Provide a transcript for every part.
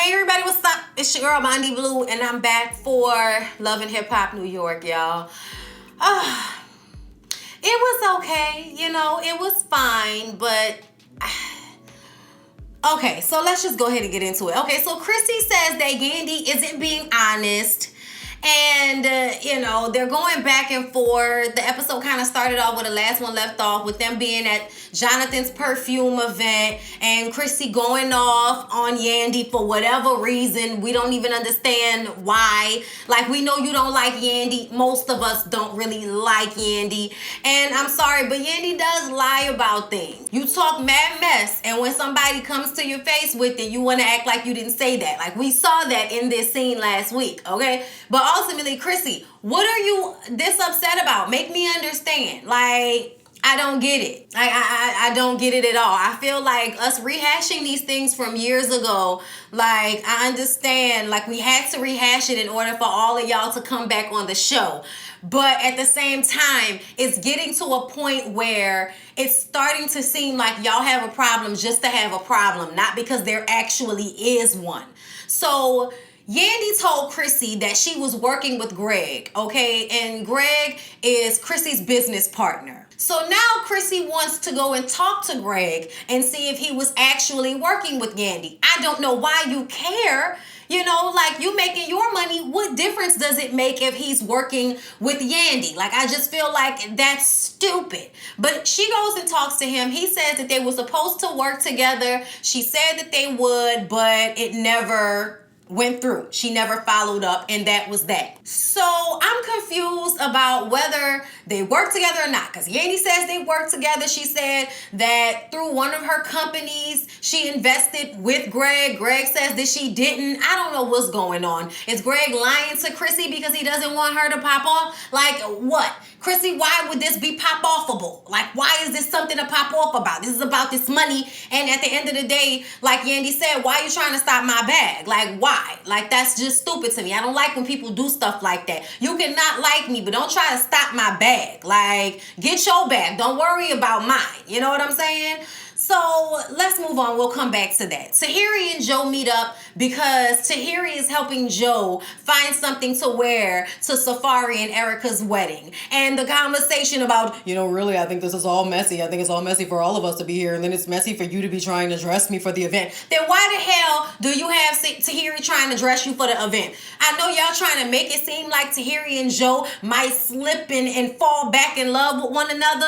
Hey everybody, what's up? It's your girl Bondy Blue, and I'm back for Love and Hip Hop New York, y'all. It was okay, it was fine, but okay, so let's just go ahead and get into it. Okay, so Chrissy says that Yandy isn't being honest. And, they're going back and forth. The episode kind of started off where the last one left off with them being at Jonathan's perfume event and Chrissy going off on Yandy for whatever reason. We don't even understand why. Like, we know you don't like Yandy. Most of us don't really like Yandy. And I'm sorry, but Yandy does lie about things. You talk mad mess, and when somebody comes to your face with it, you want to act like you didn't say that. Like, we saw that in this scene last week, okay? But ultimately, Chrissy, what are you this upset about? Make me understand. Like, I don't get it. I don't get it at all. I feel like us rehashing these things from years ago, like, I understand, like, we had to rehash it in order for all of y'all to come back on the show. But at the same time, it's getting to a point where it's starting to seem like y'all have a problem just to have a problem, not because there actually is one. So Yandy told Chrissy that she was working with Greg, okay? And Greg is Chrissy's business partner. So now Chrissy wants to go and talk to Greg and see if he was actually working with Yandy. I don't know why you care. Like, you making your money, what difference does it make if he's working with Yandy? Like, I just feel like that's stupid. But she goes and talks to him. He says that they were supposed to work together. She said that they would, but it never went through. She never followed up, and that was that. So I'm confused about whether they work together or not, because Yandy says they work together. She said that through one of her companies, she invested with Greg. Greg says that she didn't. I don't know what's going on. Is Greg lying to Chrissy because he doesn't want her to pop off? Like, what? Chrissy, why would this be pop-offable? Like, why is this something to pop off about? This is about this money, and at the end of the day, like Yandy said, why are you trying to stop my bag? Like, why? Like, that's just stupid to me. I don't like when people do stuff like that. You can not like me, but don't try to stop my bag. Like, get your bag. Don't worry about mine. You know what I'm saying? So let's move on. We'll come back to that. Tahiri and Joe meet up because Tahiri is helping Joe find something to wear to Safari and Erica's wedding. And the conversation about, really, I think this is all messy. I think it's all messy for all of us to be here. And then it's messy for you to be trying to dress me for the event. Then why the hell do you have Tahiri trying to dress you for the event? I know y'all trying to make it seem like Tahiri and Joe might slip and fall back in love with one another.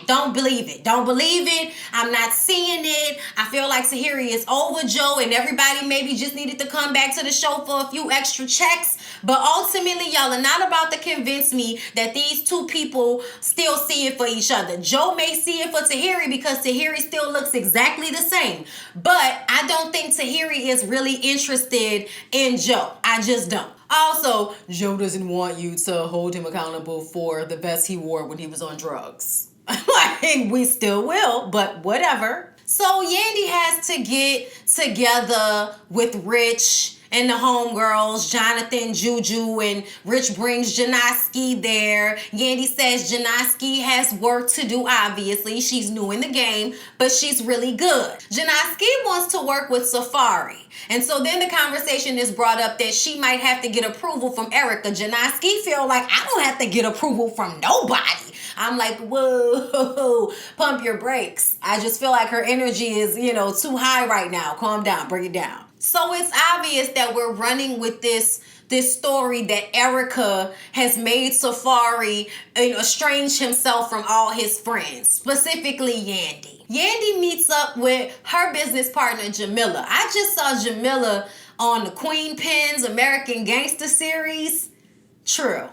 Don't believe it. Don't believe it. I'm not seeing it. I feel like Tahiri is over Joe, and everybody maybe just needed to come back to the show for a few extra checks. But ultimately, y'all are not about to convince me that these two people still see it for each other. Joe may see it for Tahiri because Tahiri still looks exactly the same. But I don't think Tahiri is really interested in Joe. I just don't. Also, Joe doesn't want you to hold him accountable for the vest he wore when he was on drugs. Like, we still will, but whatever. So Yandy has to get together with Rich and the homegirls, Jonathan, Juju, and Rich brings Janoski there. Yandy says Janoski has work to do, obviously. She's new in the game, but she's really good. Janoski wants to work with Safari. And so then the conversation is brought up that she might have to get approval from Erica. Janoski feel like, I don't have to get approval from nobody. I'm like, whoa, pump your brakes. I just feel like her energy is, too high right now. Calm down, bring it down. So it's obvious that we're running with this story that Erica has made Safari estrange himself from all his friends, specifically Yandy. Yandy meets up with her business partner, Jamila. I just saw Jamila on the Queen Pen's American Gangster series. True.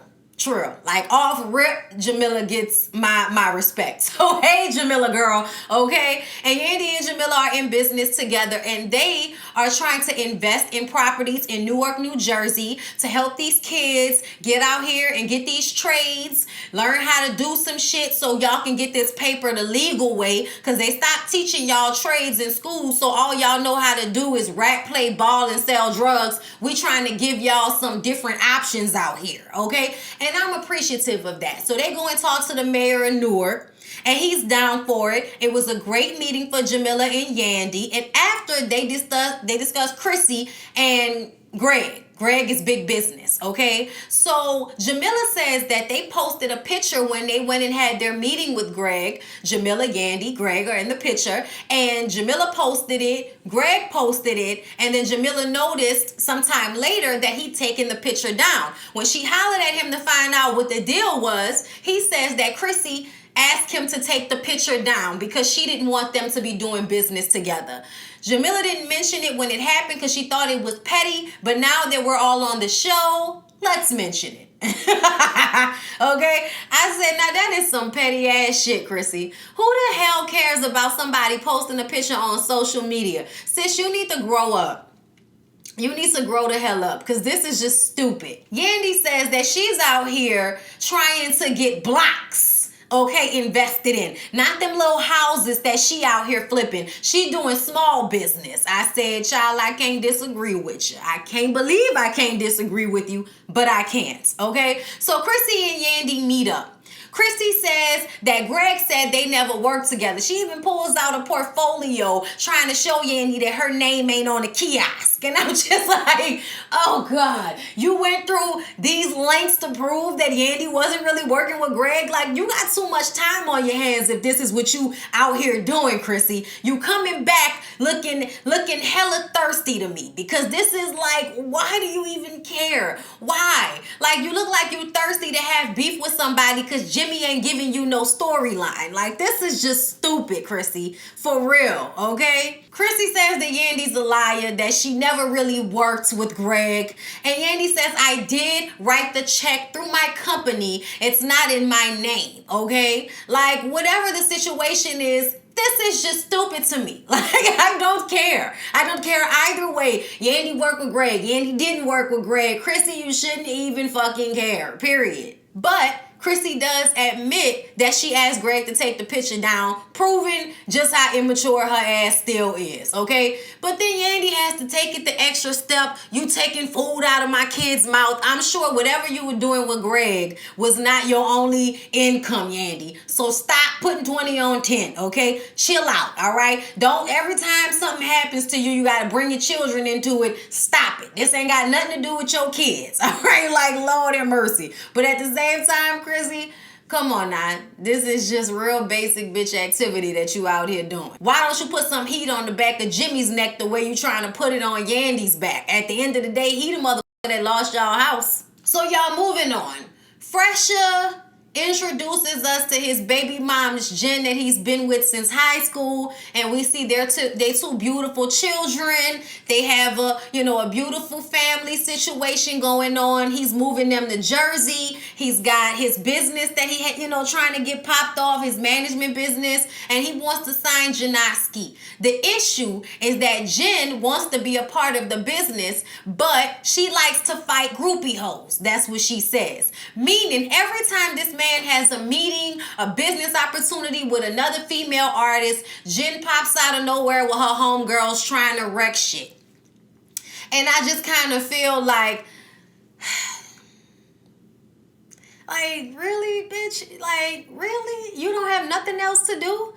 Like, off rip, Jamila gets my respect. So, hey, Jamila girl, okay? And Yandy and Jamila are in business together, and they are trying to invest in properties in Newark, New Jersey to help these kids get out here and get these trades, learn how to do some shit so y'all can get this paper the legal way, because they stopped teaching y'all trades in school, so all y'all know how to do is rap, play ball, and sell drugs. We trying to give y'all some different options out here, okay? And I'm appreciative of that. So they go and talk to the mayor of Newark. And he's down for it. It was a great meeting for Jamila and Yandy. And after they discussed Chrissy and Greg. Greg is big business, okay? So Jamila says that they posted a picture when they went and had their meeting with Greg. Jamila, Yandy, Greg are in the picture. And Jamila posted it. Greg posted it. And then Jamila noticed sometime later that he'd taken the picture down. When she hollered at him to find out what the deal was, he says that Chrissy asked him to take the picture down because she didn't want them to be doing business together. Jamila didn't mention it when it happened because she thought it was petty, but now that we're all on the show, let's mention it. Okay? I said, now that is some petty ass shit, Chrissy. Who the hell cares about somebody posting a picture on social media? Sis, you need to grow up. You need to grow the hell up because this is just stupid. Yandy says that she's out here trying to get blocks, okay, invested in. Not them little houses that she out here flipping. She doing small business. I said, child, I can't disagree with you. I can't believe I can't disagree with you, but I can't, okay? So Chrissy and Yandy meet up. Chrissy says that Greg said they never worked together. She even pulls out a portfolio trying to show Yandy that her name ain't on the kiosk. And I'm just like, oh God, you went through these lengths to prove that Yandy wasn't really working with Greg? Like, you got too much time on your hands if this is what you out here doing, Chrissy. You coming back looking hella thirsty to me because this is like, why do you even care? Why? Like, you look like you thirsty to have beef with somebody because Jimmy ain't giving you no storyline. Like, this is just stupid, Chrissy. For real, okay? Chrissy says that Yandy's a liar, that she never really worked with Greg. And Yandy says, I did write the check through my company. It's not in my name, okay? Like, whatever the situation is, this is just stupid to me. Like, I don't care. I don't care either way. Yandy worked with Greg. Yandy didn't work with Greg. Chrissy, you shouldn't even fucking care, period. But Chrissy does admit that she asked Greg to take the picture down, proving just how immature her ass still is, okay? But then Yandy has to take it the extra step. You taking food out of my kid's mouth. I'm sure whatever you were doing with Greg was not your only income, Yandy. So stop putting 20 on 10, okay? Chill out, all right? Don't, every time something happens to you, you got to bring your children into it. Stop it. This ain't got nothing to do with your kids, all right? Like, Lord have mercy. But at the same time, Chrissy, come on now. This is just real basic bitch activity that you out here doing. Why don't you put some heat on the back of Jimmy's neck the way you trying to put it on Yandy's back? At the end of the day, he the motherfucker that lost y'all house. So y'all moving on. Fresher introduces us to his baby mom's Jen that he's been with since high school, and we see they two beautiful children. They have a beautiful family situation going on. He's moving them to Jersey. He's got his business that he had, trying to get popped off, his management business, and he wants to sign Janoski. The issue is that Jen wants to be a part of the business, but she likes to fight groupie hoes. That's what she says. Meaning every time this man has a meeting, a business opportunity with another female artist, Jen pops out of nowhere with her homegirls trying to wreck shit. And I just kind of feel like really, bitch? Like, really? You don't have nothing else to do?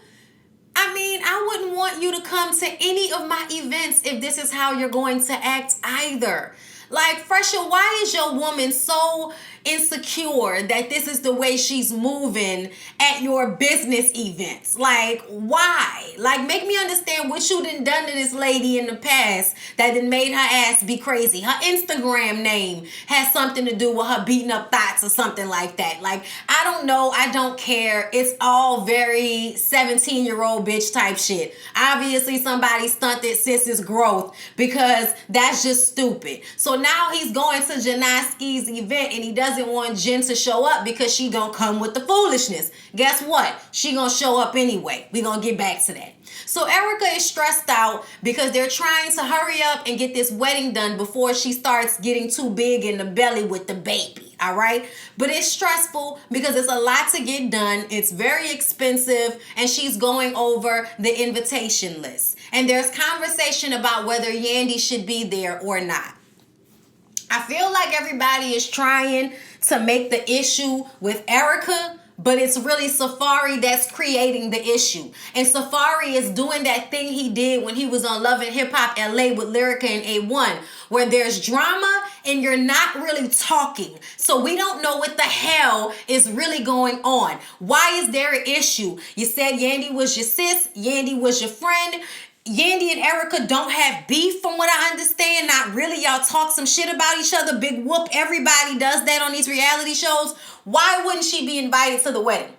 I mean, I wouldn't want you to come to any of my events if this is how you're going to act either. Like, Fresher, why is your woman so insecure that this is the way she's moving at your business events? Like, why? Like, make me understand what you done to this lady in the past that done made her ass be crazy. Her Instagram name has something to do with her beating up thoughts or something like that. Like, I don't know. I don't care. It's all very 17-year-old bitch type shit. Obviously, somebody stunted sis's growth because that's just stupid. So now he's going to Janoski's event and he doesn't want Jen to show up because she gonna come with the foolishness. Guess what? She gonna show up anyway. We gonna get back to that. So Erica is stressed out because they're trying to hurry up and get this wedding done before she starts getting too big in the belly with the baby, all right? But it's stressful because it's a lot to get done. It's very expensive, and she's going over the invitation list. And there's conversation about whether Yandy should be there or not. I feel like everybody is trying to make the issue with Erica but it's really Safari that's creating the issue. And Safari is doing that thing he did when he was on Love and Hip Hop LA with Lyrica and A1, where there's drama and you're not really talking. So we don't know what the hell is really going on. Why is there an issue? You said Yandy was your sis, Yandy was your friend. Yandy and Erica don't have beef from what I understand. Not really. Y'all talk some shit about each other. Big whoop. Everybody does that on these reality shows. Why wouldn't she be invited to the wedding?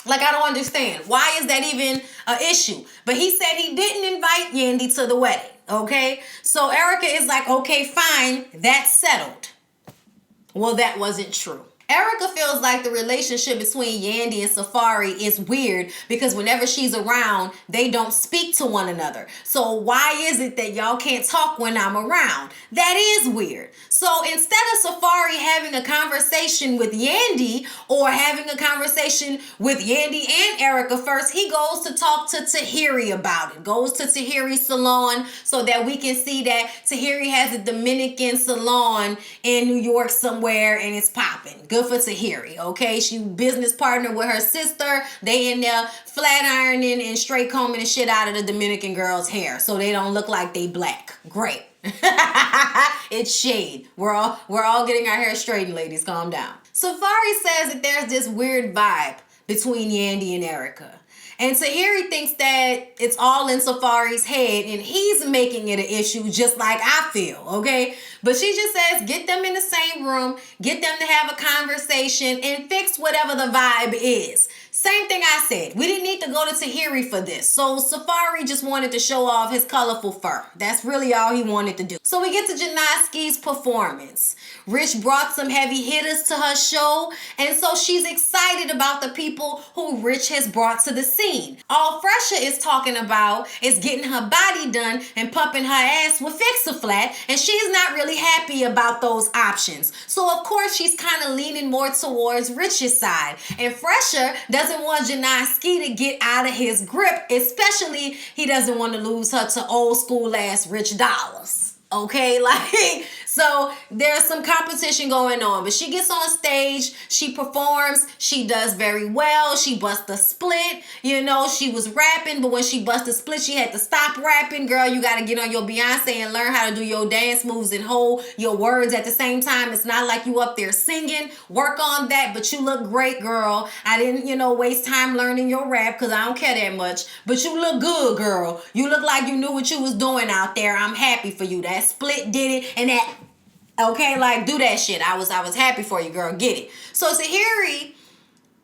Like, I don't understand. Why is that even an issue? But he said he didn't invite Yandy to the wedding. Okay? So Erica is like, okay, fine. That's settled. Well, that wasn't true. Erica feels like the relationship between Yandy and Safari is weird because whenever she's around, they don't speak to one another. So why is it that y'all can't talk when I'm around? That is weird. So instead of Safari having a conversation with Yandy or having a conversation with Yandy and Erica first, he goes to talk to Tahiri about it. Goes to Tahiri's salon so that we can see that Tahiri has a Dominican salon in New York somewhere and it's popping. Good for Tahiri, okay? She business partner with her sister. They in there flat ironing and straight combing the shit out of the Dominican girl's hair so they don't look like they black. Great. It's shade. We're all getting our hair straightened, ladies. Calm down. Safari says that there's this weird vibe between Yandy and Erica. And Tahiri thinks that it's all in Safari's head and he's making it an issue just like I feel, okay? But she just says get them in the same room, get them to have a conversation and fix whatever the vibe is. Same thing I said. We didn't need to go to Tahiri for this. So Safari just wanted to show off his colorful fur. That's really all he wanted to do. So we get to Janoski's performance. Rich brought some heavy hitters to her show, and so she's excited about the people who Rich has brought to the scene. All Fresha is talking about is getting her body done and pumping her ass with Fix-A-Flat, and she's not really happy about those options. So of course she's kind of leaning more towards Rich's side, and Fresha doesn't want Janoski to get out of his grip, especially he doesn't want to lose her to old school ass Rich Dollars. Okay, like, so there's some competition going on, but she gets on stage, she performs, she does very well, she busts a split, you know, she was rapping, but when she busted a split, she had to stop rapping. Girl, you got to get on your Beyonce and learn how to do your dance moves and hold your words at the same time. It's not like you up there singing. Work on that, but you look great, girl. I didn't, waste time learning your rap because I don't care that much, but you look good, girl. You look like you knew what you was doing out there. I'm happy for you. That split did it, and that, okay, like, do that shit. I was happy for you, girl. Get it. So Tahiri,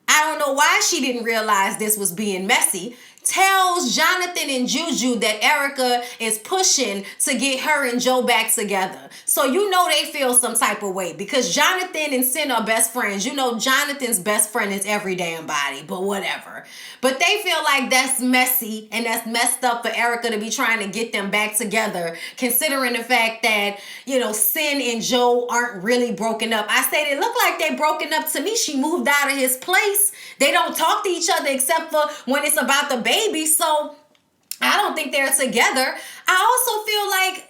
I don't know why she didn't realize this was being messy, tells Jonathan and Juju that Erica is pushing to get her and Joe back together. So you know they feel some type of way because Jonathan and Sin are best friends. You know Jonathan's best friend is every damn body, but whatever. But they feel like that's messy and that's messed up for Erica to be trying to get them back together, considering the fact that, Sin and Joe aren't really broken up. I said it looked like they broken up to me. She moved out of his place. They don't talk to each other except for when it's about the baby. So I don't think they're together. I also feel like,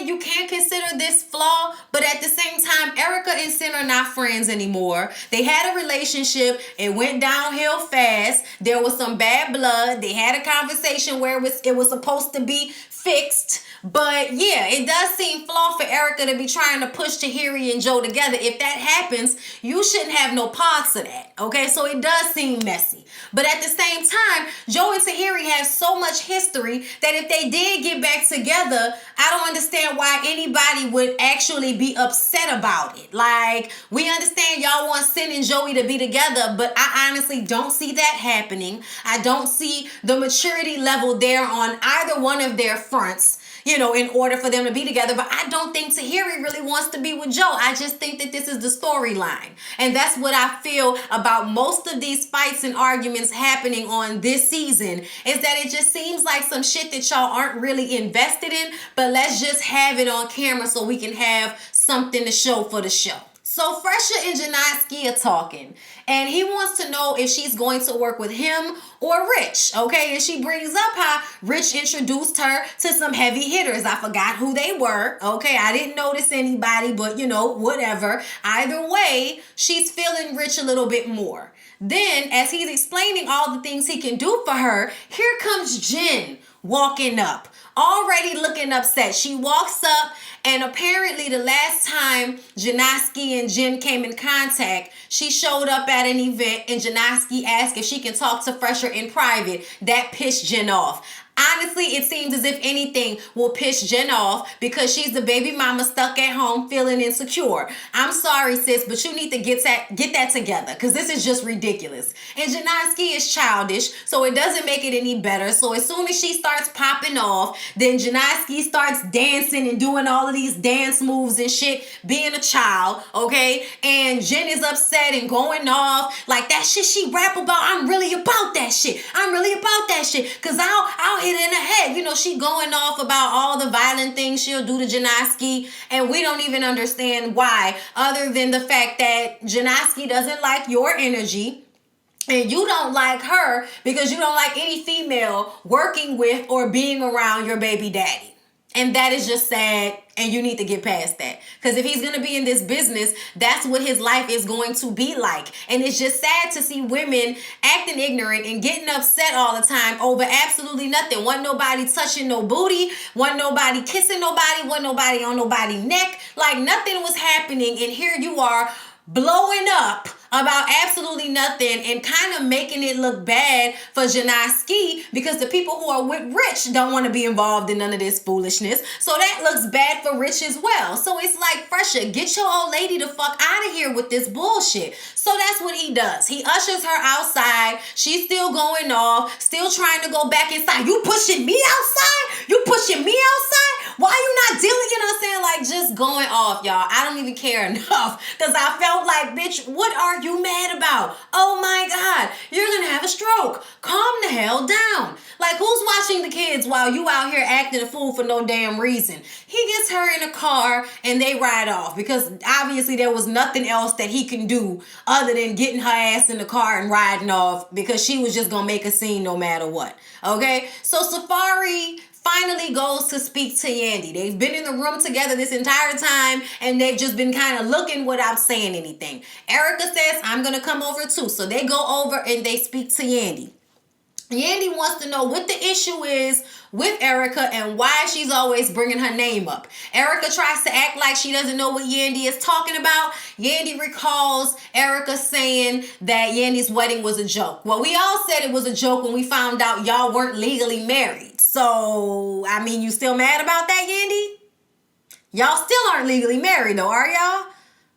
you can't consider this flaw, but at the same time, Erica and Sin are not friends anymore. They had a relationship. It went downhill fast. There was some bad blood. They had a conversation where it was supposed to be fixed. But yeah, it does seem flawed for Erica to be trying to push Tahiri and Joe together. If that happens, you shouldn't have no parts of that. Okay, so it does seem messy. But at the same time, Joe and Tahiri have so much history that if they did get back together, I don't understand why anybody would actually be upset about it. Like, we understand y'all want Sin and Joey to be together, but I honestly don't see that happening. I don't see the maturity level there on either one of their fronts, in order for them to be together. But I don't think Tahiri really wants to be with Joe. I just think that this is the storyline. And that's what I feel about most of these fights and arguments happening on this season, is that it just seems like some shit that y'all aren't really invested in, but let's just have it on camera so we can have something to show for the show. So Fresha and Janoski are talking, and he wants to know if she's going to work with him or Rich, okay? And she brings up how Rich introduced her to some heavy hitters. I forgot who they were, okay? I didn't notice anybody, but you know, whatever. Either way, she's feeling Rich a little bit more. Then, as he's explaining all the things he can do for her, here comes Jen walking up, already looking upset. She walks up, and apparently the last time Janoski and Jen came in contact, she showed up at an event and Janoski asked if she can talk to Fresher in private. That pissed Jen off. Honestly, it seems as if anything will piss Jen off because she's the baby mama stuck at home feeling insecure. I'm sorry, sis, but you need to get that together because this is just ridiculous. And Janoski is childish, so it doesn't make it any better. So as soon as she starts popping off, then Janoski starts dancing and doing all of these dance moves and shit, being a child, okay? And Jen is upset and going off like that shit she rap about. I'm really about that shit. I'm really about that shit because I'll hit in the head. You know, she going off about all the violent things she'll do to Janoski, and we don't even understand why, other than the fact that Janoski doesn't like your energy, and you don't like her because you don't like any female working with or being around your baby daddy. And that is just sad, and you need to get past that. Because if he's going to be in this business, that's what his life is going to be like. And it's just sad to see women acting ignorant and getting upset all the time over absolutely nothing. Wasn't nobody touching no booty. Wasn't nobody kissing nobody. Wasn't nobody on nobody's neck. Like nothing was happening. And here you are blowing up about absolutely nothing and kind of making it look bad for Janoski because the people who are with Rich don't want to be involved in none of this foolishness. So that looks bad for Rich as well. So it's like, Fresha, get your old lady the fuck out of here with this bullshit. So that's what he does. He ushers her outside. She's still going off, still trying to go back inside. You pushing me outside? You pushing me outside? Why you not dealing? You know what I'm saying? Like just going off, y'all. I don't even care enough because I felt like, bitch, what are you mad about? Oh my God, you're gonna have a stroke. Calm the hell down. Like who's watching the kids while you out here acting a fool for no damn reason? He gets her in a car and they ride off because obviously there was nothing else that he can do other than getting her ass in the car and riding off because she was just gonna make a scene no matter what. Okay, so Safari finally goes to speak to Yandy. They've been in the room together this entire time and they've just been kind of looking without saying anything. Erica says, I'm going to come over too. So they go over and they speak to Yandy. Yandy wants to know what the issue is with Erica and why she's always bringing her name up. Erica tries to act like she doesn't know what Yandy is talking about. Yandy recalls Erica saying that Yandy's wedding was a joke. Well, we all said it was a joke when we found out y'all weren't legally married. So, I mean, you still mad about that, Yandy? Y'all still aren't legally married though, are y'all?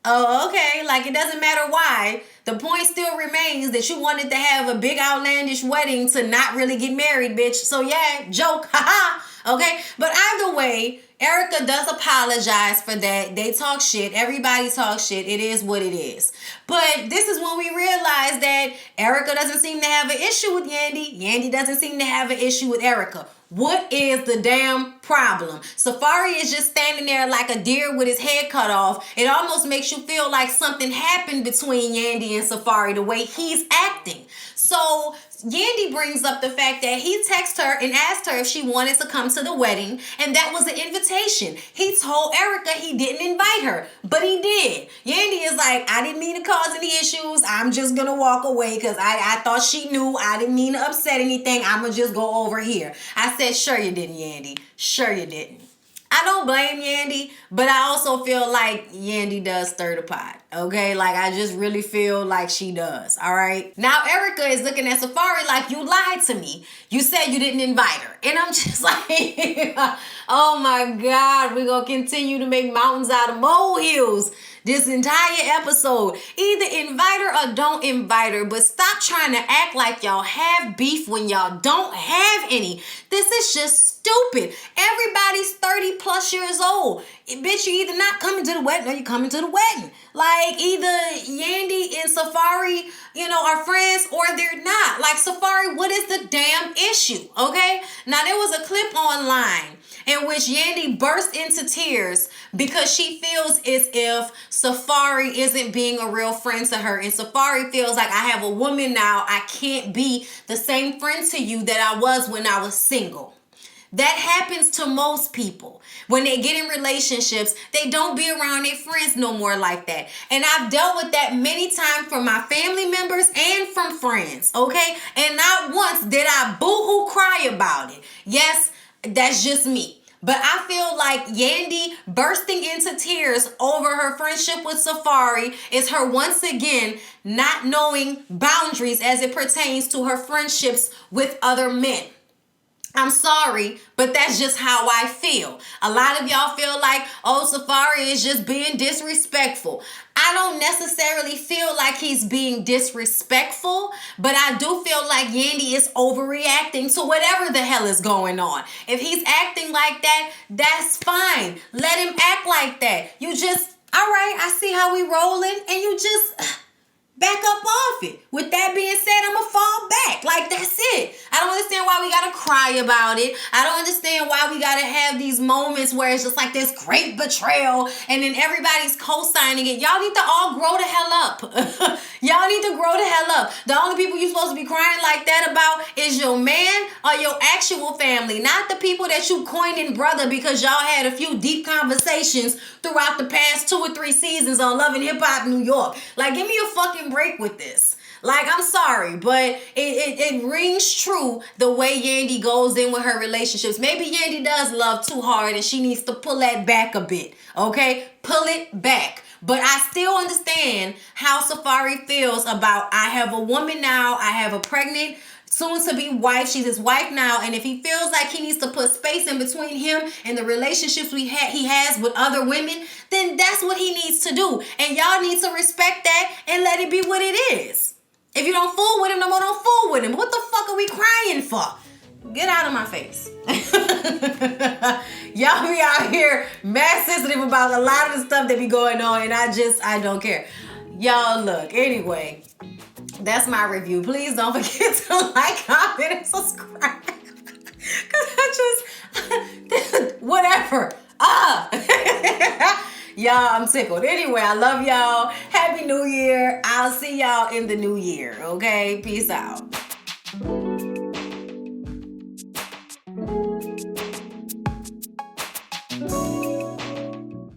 Oh, okay. Like, it doesn't matter why. The point still remains that you wanted to have a big outlandish wedding to not really get married, bitch. So, yeah, joke. Haha. Okay? But either way, Erica does apologize for that. They talk shit. Everybody talks shit. It is what it is. But this is when we realize that Erica doesn't seem to have an issue with Yandy. Yandy doesn't seem to have an issue with Erica. What is the damn problem? Safari is just standing there like a deer with his head cut off. It almost makes you feel like something happened between Yandy and Safari, the way he's acting. So Yandy brings up the fact that he texted her and asked her if she wanted to come to the wedding, and that was an invitation. He told Erica he didn't invite her, but he did. Yandy is like, I didn't mean to cause any issues. I'm just going to walk away because I thought she knew. I didn't mean to upset anything. I'm going to just go over here. I said, sure you didn't, Yandy. Sure you didn't. I don't blame Yandy, but I also feel like Yandy does stir the pot, okay? Like, I just really feel like she does, all right? Now, Erica is looking at Safari like, you lied to me. You said you didn't invite her. And I'm just like, oh my God, we're going to continue to make mountains out of molehills this entire episode. Either invite her or don't invite her, but stop trying to act like y'all have beef when y'all don't have any. This is just stupid. stupid. Everybody's 30 plus years old. Bitch, you either not coming to the wedding or you coming to the wedding. Like, either Yandy and Safari, are friends or they're not. Like, Safari, what is the damn issue? Okay? Now, there was a clip online in which Yandy burst into tears because she feels as if Safari isn't being a real friend to her. And Safari feels like, I have a woman now. I can't be the same friend to you that I was when I was single. That happens to most people. When they get in relationships, they don't be around their friends no more like that. And I've dealt with that many times from my family members and from friends, okay? And not once did I boo-hoo cry about it. Yes, that's just me. But I feel like Yandy bursting into tears over her friendship with Safari is her once again not knowing boundaries as it pertains to her friendships with other men. I'm sorry, but that's just how I feel. A lot of y'all feel like, oh, Safari is just being disrespectful. I don't necessarily feel like he's being disrespectful, but I do feel like Yandy is overreacting to whatever the hell is going on. If he's acting like that, that's fine. Let him act like that. You just, all right, I see how we rolling, and you just back up off it. With that being said, I'm gonna fall back. Like, that's it. I don't understand why we gotta cry about it. I don't understand why we gotta have these moments where it's just like this great betrayal and then everybody's co-signing it. Y'all need to all grow the hell up. Y'all need to grow the hell up. The only people you're supposed to be crying like that about is your man or your actual family, not the people that you coined in brother because y'all had a few deep conversations throughout the past 2 or 3 seasons on Love and Hip Hop New York. Like, give me a fucking break with this. Like, I'm sorry, but it rings true the way Yandy goes in with her relationships. Maybe Yandy does love too hard and she needs to pull that back a bit, okay? Pull it back. But I still understand how Safari feels about, I have a woman now, I have a pregnant soon-to-be wife. She's his wife now, and if he feels like he needs to put space in between him and the relationships he has with other women, then that's what he needs to do. And y'all need to respect that and let it be what it is. If you don't fool with him, no more don't fool with him. What the fuck are we crying for? Get out of my face. Y'all be out here mad sensitive about a lot of the stuff that be going on, and I don't care. Y'all, look, anyway, that's my review. Please don't forget to like, comment, and subscribe. Because whatever. Y'all, I'm tickled. Anyway, I love y'all. Happy New Year. I'll see y'all in the new year, okay? Peace out.